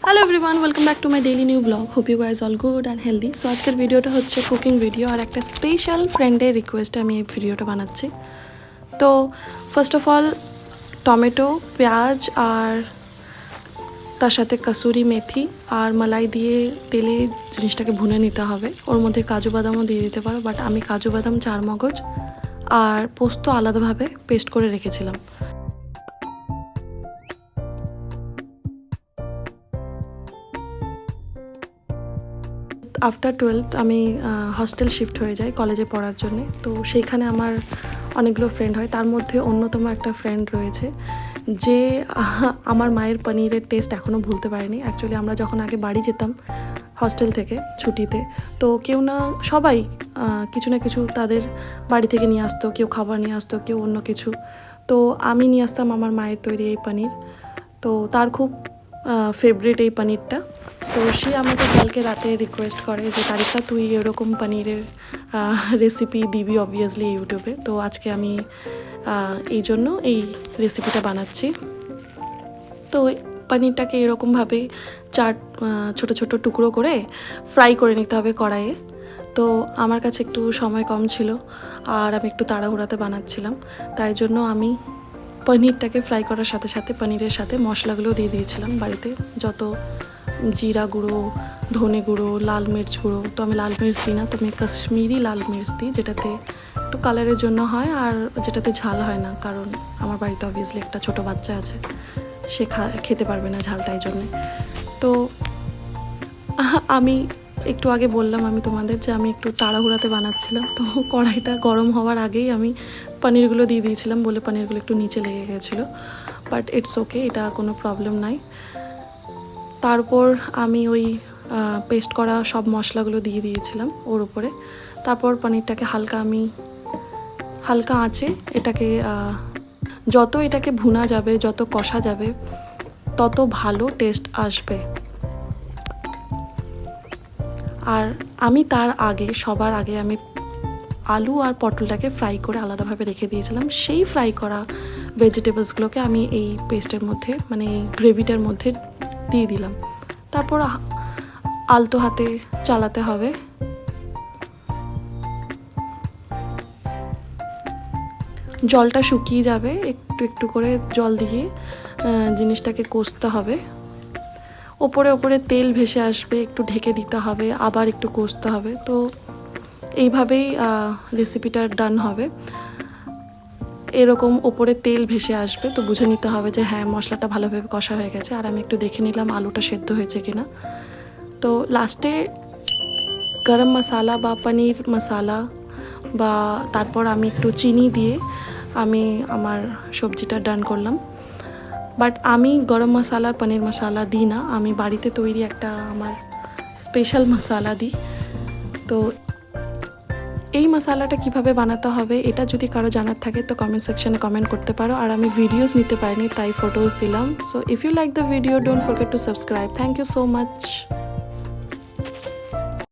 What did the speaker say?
Hello everyone welcome back to my daily new blog hope you guys all good and healthy. So आजकल भिडियोटा होच्छे cooking video और एक special फ्रेंडे रिक्वेस्टे आमी भिडियोटा बानाच्छि। तो फार्स्ट अफ अल टमेटो पेঁয়াজ और तार साथे कसूरी मेथी और मलाई दिए तेले जिनिसटाके भुने निते हबे। ओर मध्य काजू बादामो दिए दिते पारो, बाट आमी काजू बादाम चारमगज और पोस्तो आलादाभावे पेस्ट करे रेखेछिलाम। आफ्टर 12 আমি হস্টেল শিফট হয়ে যাই কলেজে পড়ার জন্য। তো সেইখানে আমার অনেকগুলো ফ্রেন্ড হয়, তার মধ্যে অন্যতম একটা ফ্রেন্ড রয়েছে যে আমার মায়ের পনিরের টেস্ট এখনও ভুলতে পারেনি। অ্যাকচুয়ালি আমরা যখন আগে বাড়ি যেতাম হস্টেল থেকে ছুটিতে, তো কেউ না সবাই কিছু না কিছু তাদের বাড়ি থেকে নিয়ে আসতো, কেউ খাবার নিয়ে আসতো, কেউ অন্য কিছু। তো আমি নিয়ে আসতাম আমার মায়ের তৈরি এই পনির। তো তার খুব ফেভারিট এই পনিরটা। তো সে আমাকে কালকে রাতে রিকোয়েস্ট করে যে তারিকা তুই এরকম পনিরের রেসিপি দিবি অবভিয়াসলি ইউটিউবে। তো আজকে আমি এই জন্য এই রেসিপিটা বানাচ্ছি। তো পনিরটাকে এরকমভাবে ছোটো ছোটো টুকরো করে ফ্রাই করে নিতে হবে কড়াইয়ে। তো আমার কাছে একটু সময় কম ছিল আর আমি একটু তাড়াহুড়াতে বানাচ্ছিলাম, তাই জন্য আমি পনিরটাকে ফ্রাই করার সাথে সাথে পনিরের সাথে মশলাগুলো দিয়ে দিয়েছিলাম বাড়িতে, যত জিরা গুঁড়ো, ধনে গুঁড়ো, লাল মির্চ গুঁড়ো। তো আমি লাল মির্চ দিই না, তো আমি কাশ্মীরি লাল মির্চ দিই, যেটাতে একটু কালারের জন্য হয় আর যেটাতে ঝাল হয় না, কারণ আমার বাড়িতে অবভিয়াসলি একটা ছোটো বাচ্চা আছে, সে খেতে পারবে না ঝাল, তাই জন্যে। তো আমি একটু আগে বললাম আমি তোমাদের যে আমি একটু তাড়াহুড়াতে বানাচ্ছিলাম। তো কড়াইটা গরম হওয়ার আগেই আমি পনিরগুলো দিয়ে দিয়েছিলাম বলে পনিরগুলো একটু নিচে লেগে গেছিলো, বাট ইটস ওকে, এটা কোনো প্রবলেম নাই। তারপর আমি ওই পেস্ট করা সব মশলাগুলো দিয়ে দিয়েছিলাম ওর উপরে। তারপর পনিরটাকে হালকা আঁচে এটাকে ভুনা যাবে, যত কষা যাবে তত ভালো টেস্ট আসবে। আর আমি সবার আগে আমি আলু আর পটলটাকে ফ্রাই করে আলাদাভাবে রেখে দিয়েছিলাম। সেই ফ্রাই করা ভেজিটেবলসগুলোকে আমি এই পেস্টের মধ্যে, মানে এই গ্রেভিটার মধ্যে দিয়ে দিলাম। তারপর আলতো হাতে চালাতে হবে। জলটা শুকিয়ে যাবে, একটু একটু করে জল দিয়ে জিনিসটাকে কষতে হবে। ওপরে ওপরে তেল ভেসে আসবে, একটু ঢেকে দিতে হবে, আবার একটু কষতে হবে। তো এইভাবেই রেসিপিটা ডান হবে। এরকম ওপরে তেল ভেসে আসবে, তো বুঝে নিতে হবে যে হ্যাঁ মশলাটা ভালোভাবে কষা হয়ে গেছে। আর আমি একটু দেখে নিলাম আলুটা সেদ্ধ হয়েছে কিনা। তো লাস্টে গরম মশলা বা পনির মশলা বা তারপর আমি একটু চিনি দিয়ে আমি আমার সবজিটা ডান করলাম। বাট আমি গরম মশলা আর পনির মশলা দিই না, আমি বাড়িতে তৈরি একটা আমার স্পেশাল মশলা দিই। তো এই মশলাটা কিভাবে বানাতে হবে এটা যদি কারো জানার থাকে তো কমেন্ট সেকশনে কমেন্ট করতে পারো। আর আমি ভিডিওস নিতে পারিনি, তাই ফটোস দিলাম। So if you like the video don't forget to subscribe. Thank you so much.